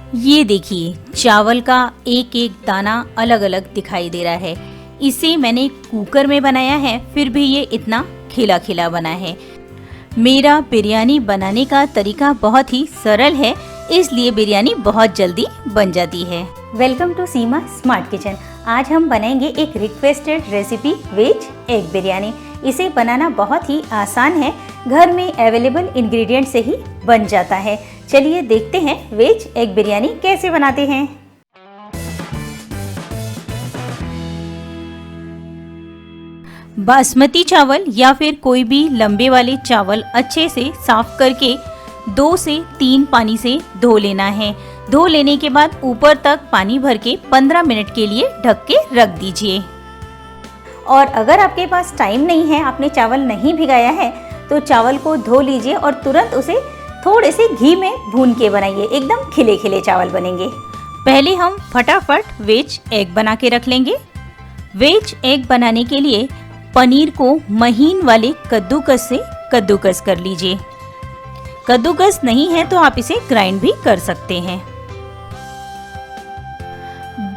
ये देखिए, चावल का एक एक दाना अलग अलग दिखाई दे रहा है। इसे मैंने कुकर में बनाया है, फिर भी ये इतना खिला खिला बना है। मेरा बिरयानी बनाने का तरीका बहुत ही सरल है, इसलिए बिरयानी बहुत जल्दी बन जाती है। Welcome to Seema smart kitchen. आज हम बनाएंगे एक requested recipe veg egg biryani. इसे बनाना बहुत ही आसान है, घर में अवेलेबल इंग्रेडिएंट से ही बन जाता है। चलिए देखते हैं वेज एग बिरयानी कैसे बनाते हैं। बासमती चावल या फिर कोई भी लंबे वाले चावल अच्छे से साफ करके 2 से 3 पानी से धो लेना है। धो लेने के बाद ऊपर तक पानी भर के 15 मिनट के लिए ढक के रख दीजिए। और अगर आपके पास टाइम नहीं है, आपने चावल नहीं भिगाया है, तो चावल को धो लीजिए और तुरंत उसे थोड़े से घी में भून के बनाइए। एकदम खिले खिले चावल बनेंगे। पहले हम फटाफट वेज एग बना के रख लेंगे। वेज एग बनाने के लिए पनीर को महीन वाले कद्दूकस से कद्दूकस कर लीजिए। कद्दूकस नहीं है तो आप इसे ग्राइंड भी कर सकते हैं।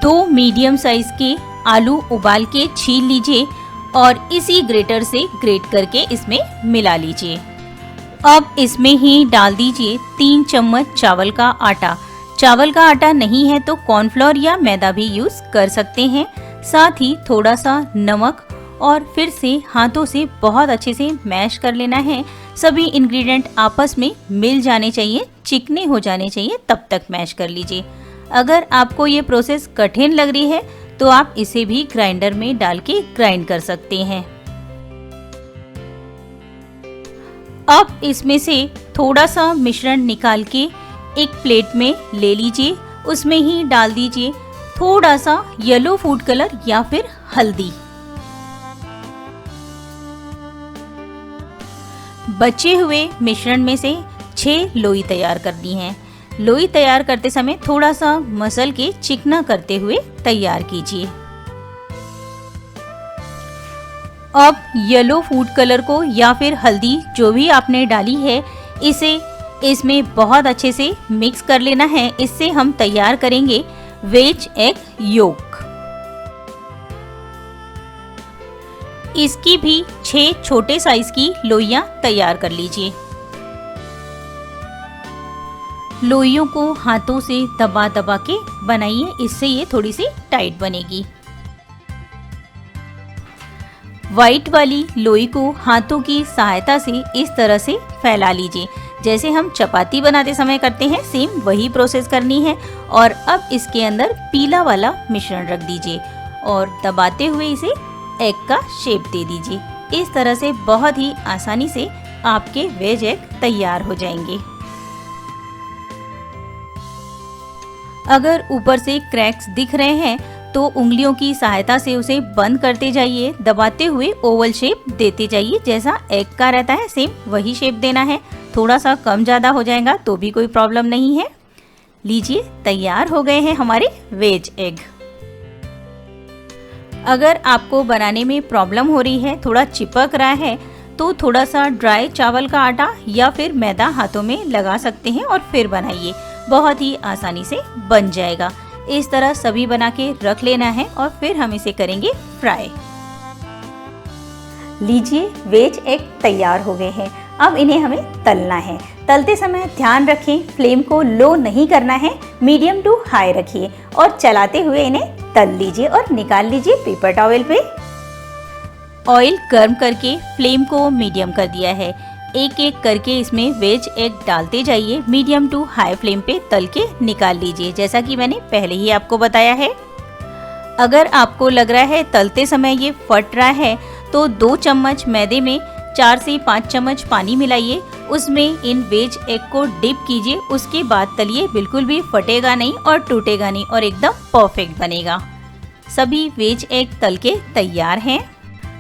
2 मीडियम साइज के आलू उबाल के छील लीजिए और इसी ग्रेटर से ग्रेट करके इसमें मिला लीजिए। अब इसमें ही डाल दीजिए 3 चम्मच चावल का आटा। चावल का आटा नहीं है तो कॉर्नफ्लोर या मैदा भी यूज कर सकते हैं। साथ ही थोड़ा सा नमक और फिर से हाथों से बहुत अच्छे से मैश कर लेना है। सभी इंग्रेडिएंट आपस में मिल जाने चाहिए, चिकने हो जाने चाहिए, तब तक मैश कर लीजिए। अगर आपको ये प्रोसेस कठिन लग रही है तो आप इसे भी ग्राइंडर में डाल के ग्राइंड कर सकते हैं। अब इसमें से थोड़ा सा मिश्रण निकाल के एक प्लेट में ले लीजिए। उसमें ही डाल दीजिए थोड़ा सा येलो फूड कलर या फिर हल्दी। बचे हुए मिश्रण में से 6 लोई तैयार करनी है। लोई तैयार करते समय थोड़ा सा मसल के चिकना करते हुए तैयार कीजिए। अब येलो फूड कलर को या फिर हल्दी जो भी आपने डाली है, इसे इसमें बहुत अच्छे से मिक्स कर लेना है। इससे हम तैयार करेंगे वेज एग योक। इसकी भी 6 छोटे साइज की लोइयां तैयार कर लीजिए। लोइयों को हाथों से दबा दबा के बनाइए, इससे ये थोड़ी सी टाइट बनेगी। व्हाइट वाली लोई को हाथों की सहायता से इस तरह से फैला लीजिए, जैसे हम चपाती बनाते समय करते हैं, सेम वही प्रोसेस करनी है। और अब इसके अंदर पीला वाला मिश्रण रख दीजिए और दबाते हुए इसे एग का शेप दे दीजिए। इस तरह से बहुत ही आसानी से आपके वेज एग तैयार हो जाएंगे। अगर ऊपर से क्रैक्स दिख रहे हैं तो उंगलियों की सहायता से उसे बंद करते जाइए, दबाते हुए ओवल शेप देते जाइए। जैसा एग का रहता है सेम वही शेप देना है। थोड़ा सा कम ज़्यादा हो जाएगा तो भी कोई प्रॉब्लम नहीं है। लीजिए, तैयार हो गए हैं हमारे वेज एग। अगर आपको बनाने में प्रॉब्लम हो रही है, थोड़ा चिपक रहा है, तो थोड़ा सा ड्राई चावल का आटा या फिर मैदा हाथों में लगा सकते हैं और फिर बनाइए। बहुत ही आसानी से बन जाएगा। इस तरह सभी बना के रख लेना है और फिर हम इसे करेंगे फ्राई। लीजिए, वेज एग तैयार हो गए हैं। अब इन्हें हमें तलना है। तलते समय ध्यान रखें, फ्लेम को लो नहीं करना है, मीडियम टू हाई रखिए और चलाते हुए इन्हें तल लीजिए और निकाल लीजिए पेपर टॉवेल पे। ऑयल गर्म करके फ्लेम को मीडियम कर दिया है। एक एक करके इसमें वेज एग डालते जाइए। मीडियम टू हाई फ्लेम पे तल के निकाल लीजिए, जैसा कि मैंने पहले ही आपको बताया है। अगर आपको लग रहा है तलते समय ये फट रहा है, तो 2 चम्मच मैदे में 4 से 5 चम्मच पानी मिलाइए। उसमें इन वेज एग को डिप कीजिए। उसके बाद तलिए, बिल्कुल भी फटेगा नहीं और टूटेगा नहीं और एकदम परफेक्ट बनेगा। सभी वेज एग तल के तैयार हैं।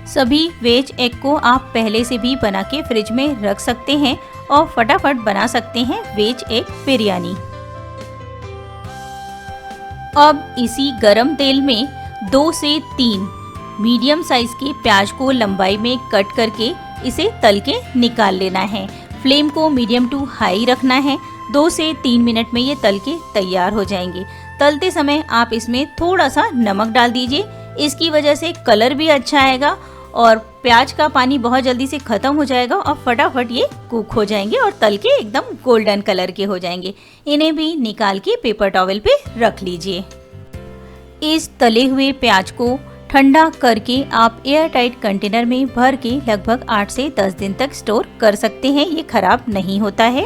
सभी वेज एग को आप पहले से भी बना के फ्रिज में रख सकते हैं और फटाफट बना सकते हैं वेज एग बिरयानी। अब इसी गरम तेल में 2 से 3 मीडियम साइज के प्याज को लंबाई में कट करके इसे तल के निकाल लेना है। फ्लेम को मीडियम टू हाई रखना है। 2 से 3 मिनट में ये तल के तैयार हो जाएंगे। तलते समय आप इसमें थोड़ा सा नमक डाल दीजिए, इसकी वजह से कलर भी अच्छा आएगा और प्याज का पानी बहुत जल्दी से खत्म हो जाएगा और फटाफट ये कुक हो जाएंगे और तल के एकदम गोल्डन कलर के हो जाएंगे। इन्हें भी निकाल के पेपर टॉवल पे रख लीजिए। इस तले हुए प्याज को ठंडा करके आप एयर टाइट कंटेनर में भर के लगभग 8 से 10 दिन तक स्टोर कर सकते हैं, ये खराब नहीं होता है।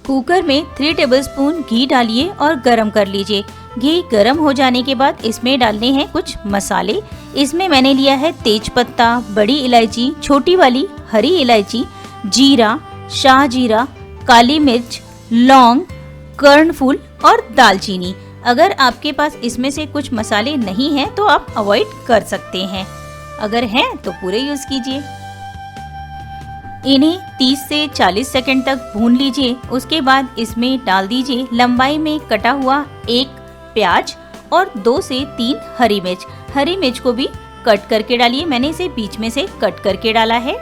कुकर में 3 टेबलस्पून घी डालिए और गरम कर लीजिए। घी गरम हो जाने के बाद इसमें डालने हैं कुछ मसाले। इसमें मैंने लिया है तेज पत्ता, बड़ी इलायची, छोटी वाली हरी इलायची, जीरा, शाह जीरा, काली मिर्च, लौंग, कर्णफूल और दालचीनी। अगर आपके पास इसमें से कुछ मसाले नहीं हैं तो आप अवॉइड कर सकते हैं, अगर हैं तो पूरे यूज कीजिए। इन्हें 30 से 40 सेकंड तक भून लीजिए। उसके बाद इसमें डाल दीजिए लंबाई में कटा हुआ 1 प्याज और 2 से 3 हरी मिर्च। हरी मिर्च को भी कट करके डालिए, मैंने इसे बीच में से कट करके डाला है।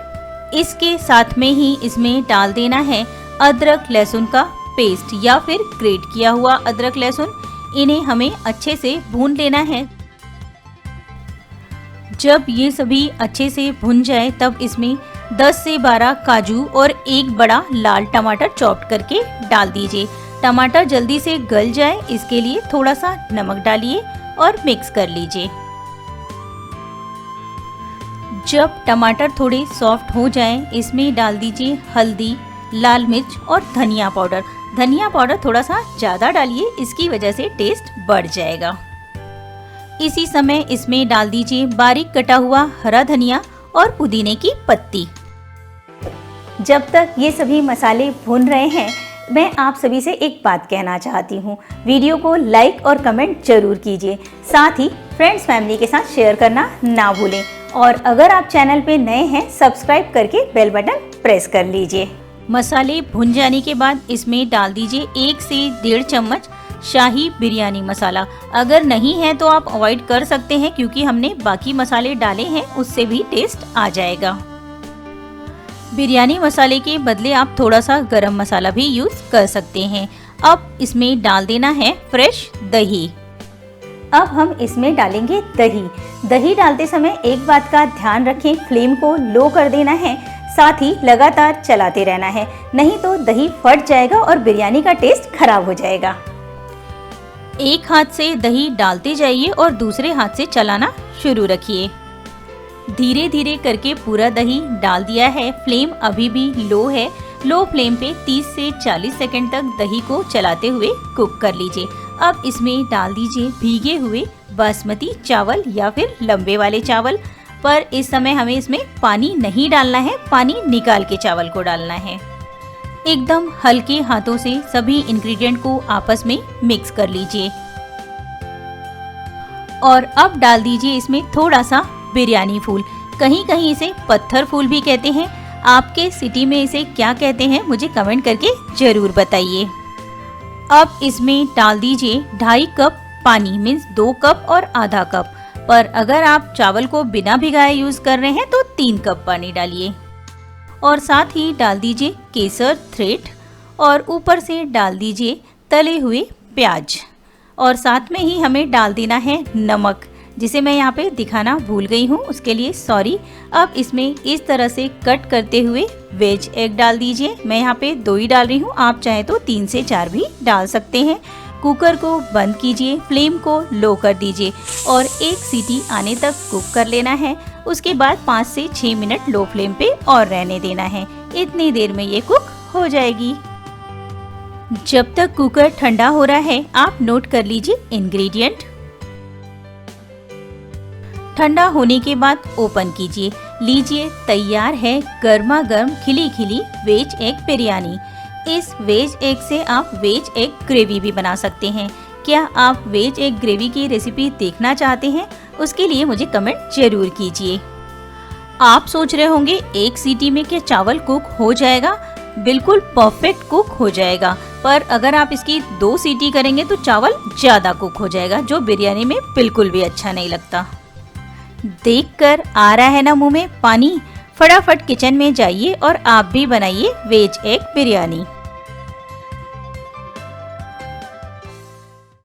इसके साथ में ही इसमें डाल देना है अदरक लहसुन का पेस्ट या फिर ग्रेट किया हुआ अदरक लहसुन। इन्हें हमें अच्छे से भून लेना है। जब ये सभी अच्छे से भुन जाए तब इसमें 10 से 12 काजू और 1 बड़ा लाल टमाटर चॉप करके डाल दीजिए। टमाटर जल्दी से गल जाए इसके लिए थोड़ा सा नमक डालिए और मिक्स कर लीजिए। जब टमाटर थोड़े सॉफ्ट हो जाएं, इसमें डाल दीजिए हल्दी, लाल मिर्च और धनिया पाउडर। धनिया पाउडर थोड़ा सा ज़्यादा डालिए, इसकी वजह से टेस्ट बढ़ जाएगा। इसी समय इसमें डाल दीजिए बारीक कटा हुआ हरा धनिया और पुदीने की पत्ती। जब तक ये सभी मसाले भून रहे हैं, मैं आप सभी से एक बात कहना चाहती हूँ। वीडियो को लाइक और कमेंट जरूर कीजिए, साथ ही फ्रेंड्स फैमिली के साथ शेयर करना ना भूलें और अगर आप चैनल पे नए हैं सब्सक्राइब करके बेल बटन प्रेस कर लीजिए। मसाले भुन जाने के बाद इसमें डाल दीजिए 1 से 1.5 चम्मच शाही बिरयानी मसाला। अगर नहीं है तो आप अवॉइड कर सकते हैं क्योंकि हमने बाकी मसाले डाले हैं, उससे भी टेस्ट आ जाएगा। बिरयानी मसाले के बदले आप थोड़ा सा गरम मसाला भी यूज कर सकते हैं। अब इसमें डाल देना है फ्रेश दही। अब हम इसमें डालेंगे दही। दही डालते समय एक बात का ध्यान रखें, फ्लेम को लो कर देना है, साथ ही लगातार चलाते रहना है, नहीं तो दही फट जाएगा और बिरयानी का टेस्ट खराब हो जाएगा। एक हाथ से दही डालते जाइए और दूसरे हाथ से चलाना शुरू रखिए। धीरे धीरे करके पूरा दही डाल दिया है। फ्लेम अभी भी लो है। लो फ्लेम पे 30 से 40 सेकंड तक दही को चलाते हुए कुक कर लीजिए। अब इसमें डाल दीजिए भीगे हुए बासमती चावल या फिर लंबे वाले चावल, पर इस समय हमें इसमें पानी नहीं डालना है, पानी निकाल के चावल को डालना है। एकदम हल्के हाथों से सभी इंग्रेडिएंट को आपस में मिक्स कर लीजिए और अब डाल दीजिए इसमें थोड़ा सा बिरयानी फूल। कहीं कहीं इसे पत्थर फूल भी कहते हैं। आपके सिटी में इसे क्या कहते हैं मुझे कमेंट करके जरूर बताइए। अब इसमें डाल दीजिए 2.5 कप पानी, मीन्स 2 कप और आधा कप, पर अगर आप चावल को बिना भिगाए यूज कर रहे हैं तो 3 कप पानी डालिए। और साथ ही डाल दीजिए केसर थ्रेड और ऊपर से डाल दीजिए तले हुए प्याज और साथ में ही हमें डाल देना है नमक, जिसे मैं यहाँ पे दिखाना भूल गई हूँ, उसके लिए सॉरी। अब इसमें इस तरह से कट करते हुए वेज एग डाल दीजिए। मैं यहाँ पे 2 ही डाल रही हूँ, आप चाहे तो 3 से 4 भी डाल सकते हैं। कुकर को बंद कीजिए, फ्लेम को लो कर दीजिए और 1 सीटी आने तक कुक कर लेना है। उसके बाद 5 से 6 मिनट लो फ्लेम पे और रहने देना है। इतनी देर में ये कुक हो जाएगी। जब तक कुकर ठंडा हो रहा है आप नोट कर लीजिए इंग्रेडिएंट। ठंडा होने के बाद ओपन कीजिए, लीजिए तैयार है गर्मा गर्म खिली खिली वेज एग बिरयानी। इस वेज एग से आप वेज एग ग्रेवी भी बना सकते हैं। क्या आप वेज एग ग्रेवी की रेसिपी देखना चाहते हैं? उसके लिए मुझे कमेंट जरूर कीजिए। आप सोच रहे होंगे 1 सीटी में क्या चावल कुक हो जाएगा? बिल्कुल परफेक्ट कुक हो जाएगा, पर अगर आप इसकी 2 सीटी करेंगे तो चावल ज्यादा कुक हो जाएगा, जो बिरयानी में बिल्कुल भी अच्छा नहीं लगता। देखकर आ रहा है ना मुंह में पानी? फटाफट किचन में जाइए और आप भी बनाइए वेज एग बिरयानी।